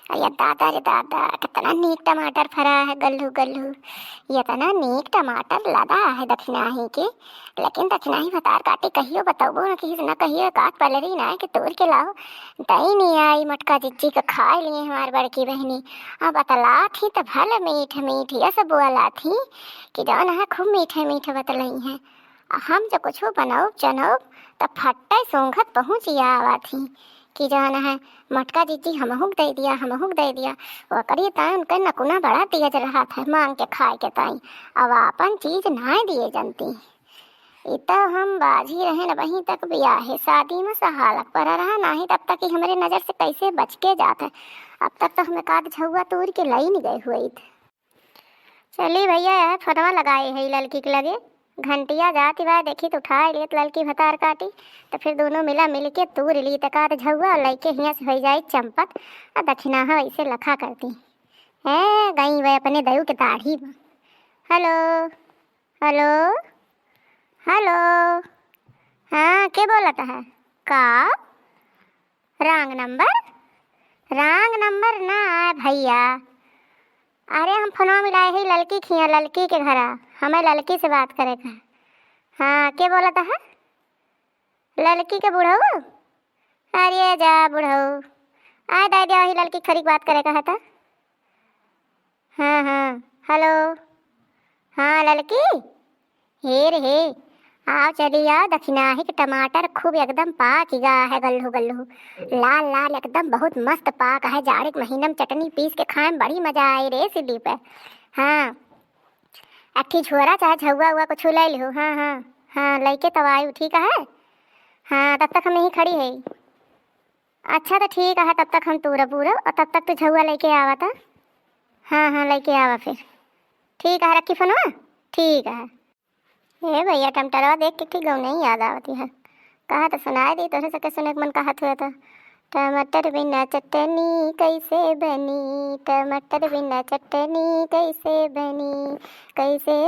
अरे दादा रे दादा, कितना नीक टमाटर फरा है गल्लू गल्लू। ये इतना नीक टमाटर लगा है दक्षिणाही के। लेकिन दक्षिणाही भतार काटे कहियो बताबो न कि न कहियो काट पलरी ना कि तोड़ के लाओ। दही नहीं आई मटका चिच्ची का खा लिए हमार बड़की बहनी। अब बतला थी तो भले मीठ मीठ ये सब बोला थी कि जौन है खूब मीठे मीठे बतलई हैं। हम जो कुछ बनाओ चनो तो फट्टे सूंघत पहुँच आवा थी कि जौन है मटका जीजी हमहुक दे दिया हमहुक दे दिया। वो करिए ताई उनका नकुना बड़ा तेज रहा था मांग के खाए के ताई। अब अपन चीज ना दिए जनती इतना हम बाजी रहे न वहीं तक ब्याहे शादी में सहालक पर रहा नहीं तब तक ही हमारे नजर से कैसे बच के जाता। अब तक तो हमें काद झुआ तोड़ के लाई नहीं गए हुए थे। चलिए भैया यह फटवा लगाए है लड़की के लगे घंटिया जाती बा देखी तो उठा लिए लड़की भतार काटी तो फिर दोनों मिला मिल के तूर ली तक झुआ लैके हियाँ से हो जाए चंपत और दक्षिणाहा वैसे लखा करती है गई वह अपने दयू के दाढ़ी में। हेलो हेलो हेलो, हाँ के बोलता है का रांग नंबर ना आए भैया। अरे हम फोनवा मिलाए ही लड़की खिया लड़की के घरा हमें लड़की से बात करे का। हाँ के बोलता है लड़की के बुढ़ऊ। अरे जा बुढ़ऊ आ दे दिया ही लड़की खरी बात करे का था। हाँ हाँ हेलो हाँ लड़की हे रे हे आओ चली आओ दक्षिणाही के टमाटर खूब एकदम पाक गा है गल्लू गल्लू लाल लाल एकदम बहुत मस्त पाक है। जाड़े के महीने में चटनी पीस के खाए में बड़ी मजा आई रे सिली पे। हाँ अट्ठी छोरा चाहे झुआ हुआ कुछ ले लो। हाँ हाँ हाँ लैके तब आई ठीक है। हाँ तब तक हम यहीं खड़ी है। अच्छा तो ठीक है तब तक हम पूरा और तब तक तो झुआ लेके आवा था। हाँ हाँ लेके आवा फिर ठीक है रखी फोनवा ठीक है। ए भैया टमटरवा देख के ठीक गौ नहीं याद आती है कहा तो सुनाई दी तोरे सके सुने के मन कहा हुआ था। टमाटर बिना चटनी कैसे बनी टमाटर बिना चटनी कैसे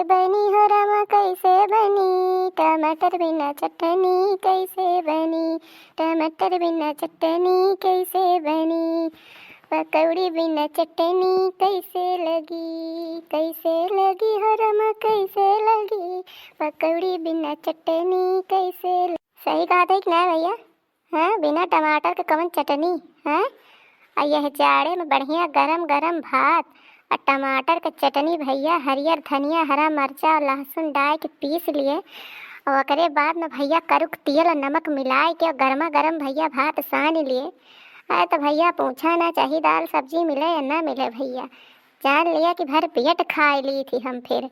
बनी हो रामा कैसे बनी टमाटर बिना चटनी कैसे बनी टमाटर बिना चटनी कैसे बनी पकौड़ी बिना चटनी कैसे लगी हो रामा कैसे लगी पकौड़ी बिना चटनी कैसे सही कहा था कि नहीं भैया। हाँ बिना टमाटर के कवन चटनी है। और यह जाड़े में बढ़िया गरम गरम भात और टमाटर के चटनी भैया हरियर धनिया हरा मिर्चा और लहसुन डाल के पीस लिए और ओकरे बाद में भैया करुक तेल और नमक मिलाए के गर्मा गर्म भैया भात सान लिए। अरे तो भैया पूछा ना चाहिए दाल सब्जी मिले या ना मिले भैया जान लिया कि भर पेट खा ली थी हम। फिर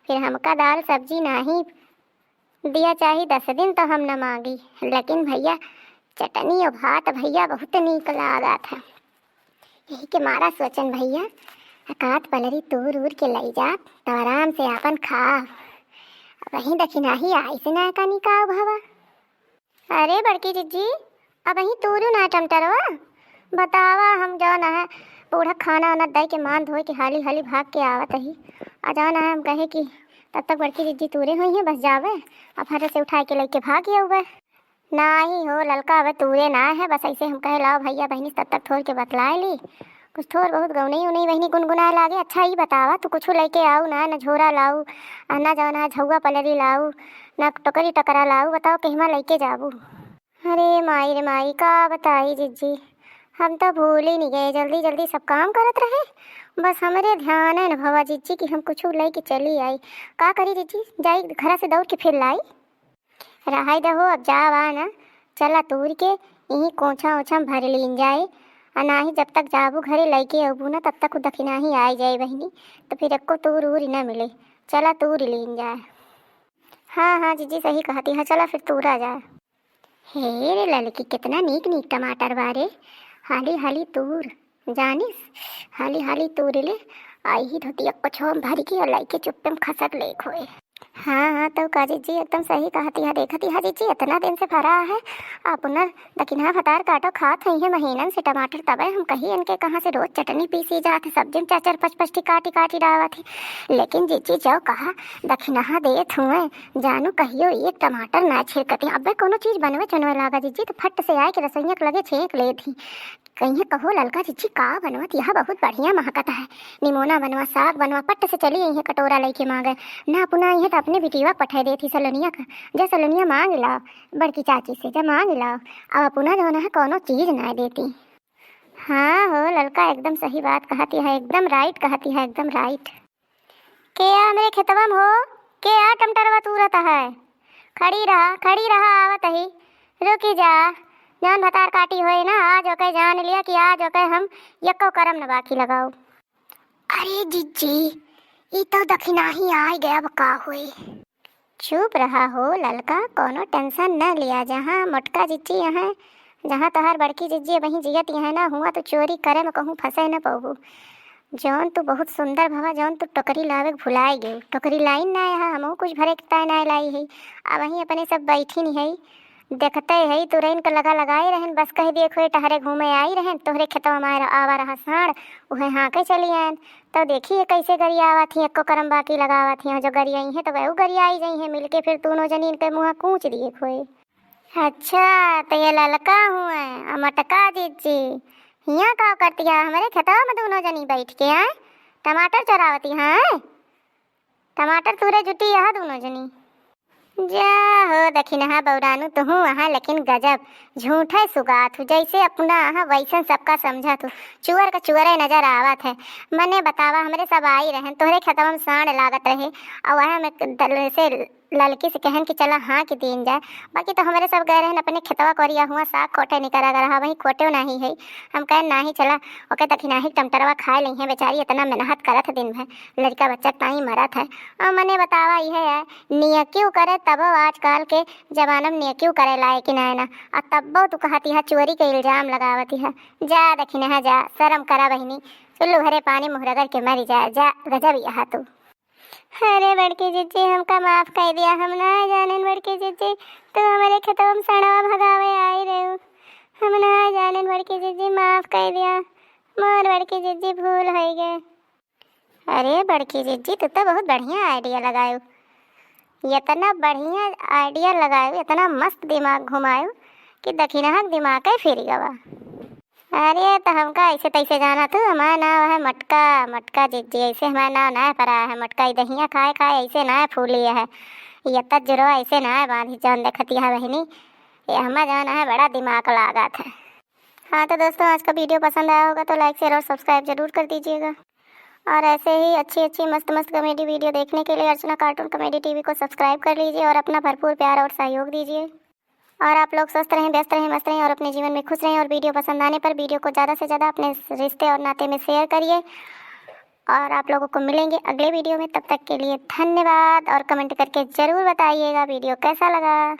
हमका दाल सब्जी नहीं दिया चाहिए 10 दिन तो हम न मांगी लेकिन भैया चटनी और भात भैया बहुत नीक लगा था। यही के मारा सोचन भैया अकात पलरी तूर उर के लाई जा तो आराम से अपन खा वहीं दक्षिणाही आई से ना का निकाह भवा। अरे बड़की जीजी अब वहीं तूरू ना टमटरवा बतावा हम जाना है पूरा खाना वाना दे के मान धोए के हाली हाली भाग के आवत ही आ जाना है हम कहे कि तब तक बड़की जीजी तूरे हुई हैं बस जावे अब हर से उठा के लेके भाग गया हुआ ना ही हो ललका अब तूरे ना है बस ऐसे हम कहे लाओ भैया बहनी तब तक थोड़ के बतलाए ली कुछ थोड़ बहुत गौनी उन्हीं बहनी गुनगुनाए लागे। अच्छा ही बतावा तू कुछ लेके आओ ना झोरा लाऊ ना जाना झुआ पलरी लाऊ ना टोकरी टकरा लाऊ बताओ कहमा लेके जाबू। अरे माई का बताई जीजी हम तो भूल ही नहीं गए जल्दी जल्दी सब काम करत रहे बस हमारे ध्यान है न भवा जीजी कि हम कुछ लेके चली आई का करी जीजी जाई घर से दौड़ के फिर लाई रहाई दहो अब जावा ना चला तूर के यहीं कोछा ओछा भर लीन जाए और ना ही जब तक जाबू घरे लेके अबू ना तब तक दखिना ही आई जाए बहनी तो फिर अक्को तूर उर ना मिले चला तूर लीन जाए। हाँ हाँ जीजी सही कहती है चला फिर तूर आ जाए। हे रे लड़की कितना नीक नीक टमाटर बारे हाली हाली तूर जानिस हाली हाली तूर ले आई ही धोती अक्को छोम भरी की और लाइके चुप्पे में खसक ले खोए। हाँ हाँ तो काजी जी एकदम सही कहती है देखती है जीजी इतना दिन से भरा है आप उन्हें दक्षिणा भतार काटो खात है महीनन से टमाटर तबे हम कहीं इनके कहाँ से रोज चटनी पीसी जाते सब्जी में 4-4 5-5 काटी डावा थी लेकिन जीजी जो कहा दक्षिणा देत हुए जानू कहियो एक टमाटर ना छिड़कती अब कोनो चीज़ बनवे चुनवे लागा जीजी तो फट से आए कि रसोइया के लगे छेक ले थी कहीं कहो ललका चिच्ची का बनवत, यह बहुत बढ़िया महकता है। निमोना बनवा, साग बनवा, पट्ट से चली यही कटोरा लेके मांगे ना पुना यह तो अपने बिटिया पठा देती सलोनिया का। जब सलोनिया मांग लाओ बड़की चाची से, जब मांग लाओ अब पुना जो है कोनो चीज ना देती। हाँ हो ललका एकदम सही बात कहती है, एकदम राइट कहती है, एकदम राइट। क्या मेरे खेतवा में हो क्या टमटरवा तूरत है? खड़ी रहा आवत ही, रुकी जा। जान भतार काटी होए ना, आज ओके जान लिया कि आज ओके हम यक्को करम न बाकी लगाओ। अरे जीजी ई तो दखिना ही आ गया, अब का हुई। चुप रहा हो ललका, कोनो टेंशन न लिया। जहाँ मोटका जीजी यहाँ, जहाँ तोहार बड़की जीजी वहीं जियत यहाँ ना हुआ तो चोरी करे में कहूँ फंसे न पहू। जौन तू बहुत सुंदर भवा, जौन तू टोकरी लावे भुलाई गई, टोकरी लाइन ना यहाँ हमहू कुछ भरे के ना लाई है। अब वहीं अपने सब बैठी नहीं है, देखते है तू रैन का लगाए रहन, बस कही देखो टहरे घूमे आई रहन, तोहरे खेतवा मार आवा रहा साढ़ उहे हाँ के चली आन। तो देखिए कैसे गरिया आवा थी, एको करम बाकी लगावा थी, जो गरियाई है तो वह गरिया आई गई है मिलके, फिर दोनों जनीन के मुँह कूच दिए खोए। अच्छा तो ये ललका हुआ मटका जीजी हिया का करती है हमारे खेतवा में दोनों जनी बैठ के आए टमाटर चरावती। हाँ टमाटर तूरे जुटी यहाँ दोनों जनी। जा हो दखिन हाँ बौरानू तो हूँ वहाँ, लेकिन गजब झूठे सुगात हूँ, जैसे अपना हाँ वैसन सबका समझा तू। चुअर का चुअरे नजर आवत है। मने बतावा हमरे सब आई रहन, तोहरे खेतवा में साढ़ लागत रहे और वहाँ में से लड़की से कहन कि चला हाँ कि दिन जाए। बाकी तो हमारे सब गए रहन अपने खेतवा कोरिया हुआ साग खोटे निकरा रहा, वहीं खोटे नहीं है। हम कहें ना ही चला ओके दखिना ही टमटरवा खा ली है, बेचारी इतना मेहनत करत है दिन भर, लड़का बच्चा ताई मरत है। और मने बतावा यह है नियक्यू करे तब आजकल के जमाना में नियक्यू करे लाए कि ना, और तब्बो तू कहती है चोरी के इल्जाम लगावती है। जा दखिना है जा, शर्म करा बहनी, चुल्लू भरे पानी मुहरगर के मरी जा, जा गजब यहाँ तू। अरे बड़की जीजी हमका माफ कर दिया, हम ना जाने बड़की जीजी तो हमारे खेतों में सड़वा भगावे आई रहे हो, हम ना जाने बड़की जीजी माफ कर दिया, मोर बड़की जीजी भूल हो गए। अरे बड़की जीजी तू तो बहुत बढ़िया आइडिया लगायो, इतना बढ़िया आइडिया लगायो, इतना मस्त दिमाग घुमायो कि दखिना दिमाग है फिर गवा। अरे तो हमका ऐसे तैसे जाना था, हमारा नाम है मटका जीजी, ऐसे हमारा नाम ना है परा है मटका। दहिया खाए ऐसे ना है फूली है, ये तक जरो ऐसे ना है बांधी जान देखती है बहनी, ये हमारा जाना है बड़ा दिमाग लगा था। हाँ तो दोस्तों आज का वीडियो पसंद आया होगा तो लाइक शेयर और सब्सक्राइब जरूर कर दीजिएगा, और ऐसे ही अच्छी मस्त कॉमेडी वीडियो देखने के लिए अर्चना कार्टून कॉमेडी टीवी को सब्सक्राइब कर लीजिए और अपना भरपूर प्यार और सहयोग दीजिए। और आप लोग स्वस्थ रहें, व्यस्त रहें, मस्त रहें और अपने जीवन में खुश रहें। और वीडियो पसंद आने पर वीडियो को ज़्यादा से ज़्यादा अपने रिश्ते और नाते में शेयर करिए। और आप लोगों को मिलेंगे अगले वीडियो में, तब तक के लिए धन्यवाद। और कमेंट करके ज़रूर बताइएगा वीडियो कैसा लगा।